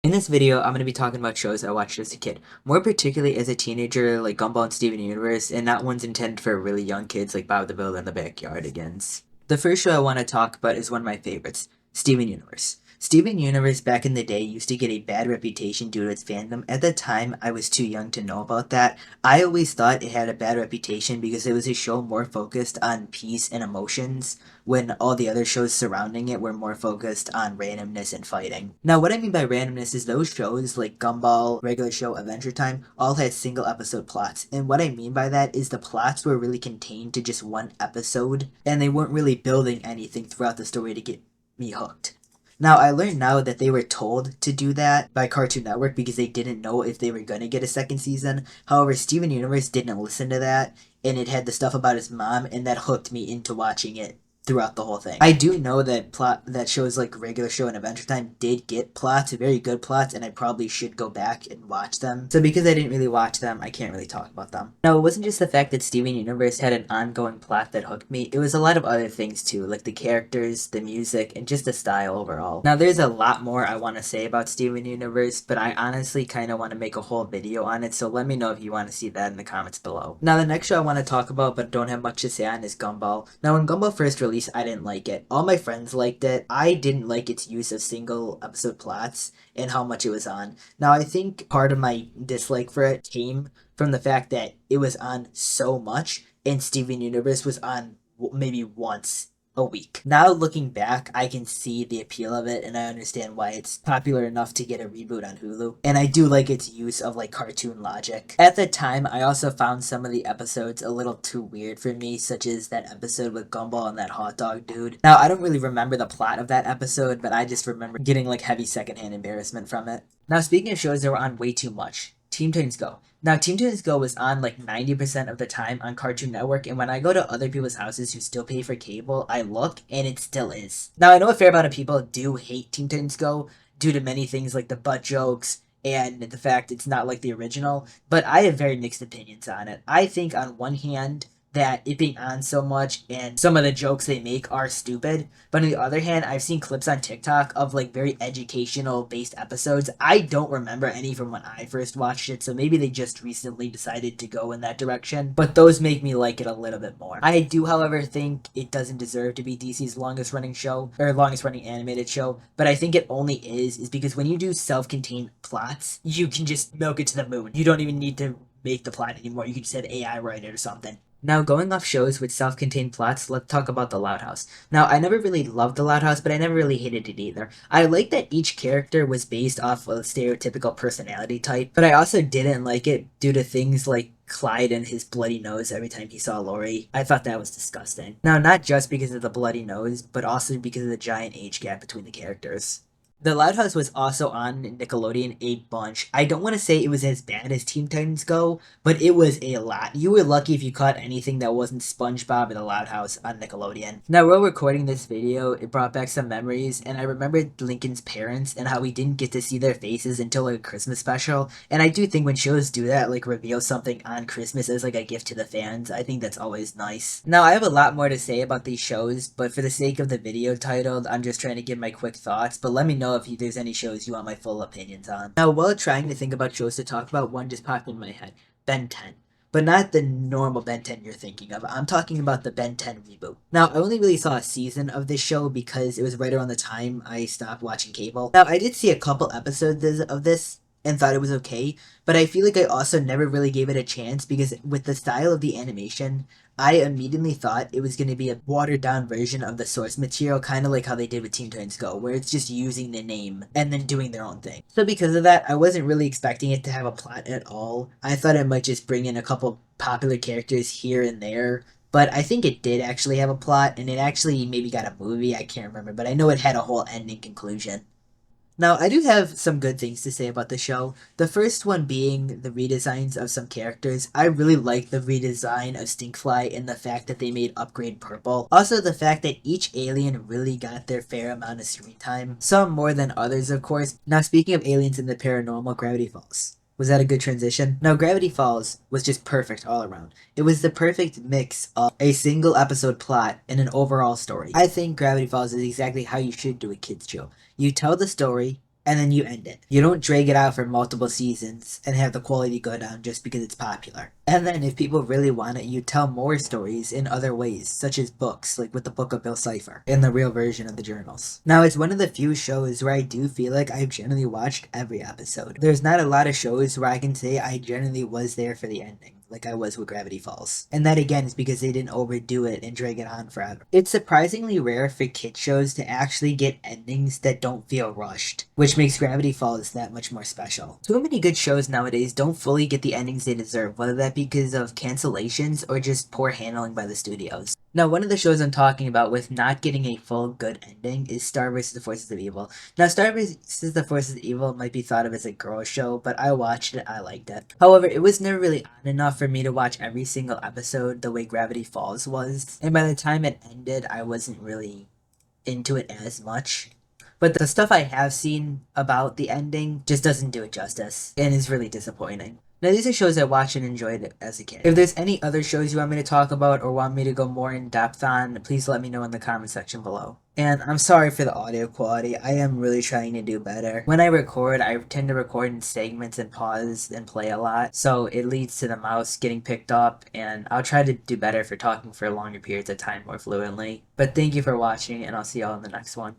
In this video, I'm going to be talking about shows I watched as a kid, more particularly as a teenager, like Gumball and Steven Universe, and that one's intended for really young kids like Bob the Builder and the Backyardigans. The first show I want to talk about is one of my favorites, Steven Universe. Steven Universe back in the day used to get a bad reputation due to its fandom. At the time, I was too young to know about that. I always thought it had a bad reputation because it was a show more focused on peace and emotions, when all the other shows surrounding it were more focused on randomness and fighting. Now, what I mean by randomness is those shows like Gumball, Regular Show, Adventure Time all had single episode plots. And what I mean by that is the plots were really contained to just one episode, and they weren't really building anything throughout the story to get me hooked. Now, I learned now that they were told to do that by Cartoon Network because they didn't know if they were going to get a second season. However, Steven Universe didn't listen to that, and it had the stuff about his mom, and that hooked me into watching it throughout the whole thing. I do know that shows like Regular Show and Adventure Time did get plots, very good plots, and I probably should go back and watch them. So because I didn't really watch them, I can't really talk about them. Now, it wasn't just the fact that Steven Universe had an ongoing plot that hooked me, it was a lot of other things too, like the characters, the music, and just the style overall. Now, there's a lot more I want to say about Steven Universe, but I honestly kind of want to make a whole video on it, so let me know if you want to see that in the comments below. Now, the next show I want to talk about but don't have much to say on is Gumball. Now, when Gumball first released, I didn't like it. All my friends liked it. I didn't like its use of single episode plots and how much it was on. Now, I think part of my dislike for it came from the fact that it was on so much, and Steven Universe was on maybe once a week. Now, looking back, I can see the appeal of it, and I understand why it's popular enough to get a reboot on Hulu. And I do like its use of like cartoon logic. At the time, I also found some of the episodes a little too weird for me, such as that episode with Gumball and that hot dog dude. Now, I don't really remember the plot of that episode, but I just remember getting like heavy secondhand embarrassment from it. Now, speaking of shows that were on way too much, Teen Titans Go. Now, Teen Titans Go was on like 90% of the time on Cartoon Network, and when I go to other people's houses who still pay for cable, I look, and it still is. Now, I know a fair amount of people do hate Teen Titans Go due to many things like the butt jokes and the fact it's not like the original, but I have very mixed opinions on it. I think on one hand, that it being on so much and some of the jokes they make are stupid. But on the other hand, I've seen clips on TikTok of like very educational based episodes. I don't remember any from when I first watched it, so maybe they just recently decided to go in that direction. But those make me like it a little bit more. I do, however, think it doesn't deserve to be DC's longest running show, or longest running animated show, but I think it only is because when you do self-contained plots, you can just milk it to the moon. You don't even need to make the plot anymore. You can just have AI write it or something. Now, going off shows with self-contained plots, let's talk about The Loud House. Now, I never really loved The Loud House, but I never really hated it either. I like that each character was based off a stereotypical personality type, but I also didn't like it due to things like Clyde and his bloody nose every time he saw Lori. I thought that was disgusting. Now, not just because of the bloody nose, but also because of the giant age gap between the characters. The Loud House was also on Nickelodeon a bunch. I don't want to say it was as bad as Teen Titans Go, but it was a lot. You were lucky if you caught anything that wasn't SpongeBob or The Loud House on Nickelodeon. Now, while recording this video, it brought back some memories, and I remembered Lincoln's parents and how we didn't get to see their faces until like a Christmas special. And I do think when shows do that, like reveal something on Christmas as like a gift to the fans, I think that's always nice. Now, I have a lot more to say about these shows, but for the sake of the video titled, I'm just trying to give my quick thoughts, but let me know if there's any shows you want my full opinions on. Now, while trying to think about shows to talk about, one just popped in my head. Ben 10. But not the normal Ben 10 you're thinking of. I'm talking about the Ben 10 reboot. Now, I only really saw a season of this show because it was right around the time I stopped watching cable. Now, I did see a couple episodes of this and thought it was okay, but I feel like I also never really gave it a chance because with the style of the animation, I immediately thought it was going to be a watered down version of the source material, kind of like how they did with Teen Titans Go, where it's just using the name and then doing their own thing. So because of that, I wasn't really expecting it to have a plot at all. I thought it might just bring in a couple popular characters here and there, but I think it did actually have a plot, and it actually maybe got a movie, I can't remember, but I know it had a whole ending conclusion. Now, I do have some good things to say about the show. The first one being the redesigns of some characters. I really like the redesign of Stinkfly and the fact that they made Upgrade purple. Also, the fact that each alien really got their fair amount of screen time. Some more than others, of course. Now, speaking of aliens in the paranormal, Gravity Falls. Was that a good transition? Now, Gravity Falls was just perfect all around. It was the perfect mix of a single episode plot and an overall story. I think Gravity Falls is exactly how you should do a kids show. You tell the story, and then you end it. You don't drag it out for multiple seasons and have the quality go down just because it's popular. And then if people really want it, you tell more stories in other ways, such as books, like with the Book of Bill Cipher, in the real version of the journals. Now, it's one of the few shows where I do feel like I've generally watched every episode. There's not a lot of shows where I can say I generally was there for the ending, like I was with Gravity Falls. And that again is because they didn't overdo it and drag it on forever. It's surprisingly rare for kid shows to actually get endings that don't feel rushed, which makes Gravity Falls that much more special. Too many good shows nowadays don't fully get the endings they deserve, whether that be because of cancellations or just poor handling by the studios. Now, one of the shows I'm talking about with not getting a full good ending is Star vs. the Forces of Evil. Now, Star vs. the Forces of Evil might be thought of as a girl show, but I watched it, I liked it. However, it was never really on enough for me to watch every single episode the way Gravity Falls was, and by the time it ended, I wasn't really into it as much. But the stuff I have seen about the ending just doesn't do it justice, and is really disappointing. Now, these are shows I watched and enjoyed as a kid. If there's any other shows you want me to talk about or want me to go more in depth on, please let me know in the comment section below. And I'm sorry for the audio quality. I am really trying to do better. When I record, I tend to record in segments and pause and play a lot, so it leads to the mouse getting picked up, and I'll try to do better for talking for longer periods of time more fluently. But thank you for watching, and I'll see y'all in the next one.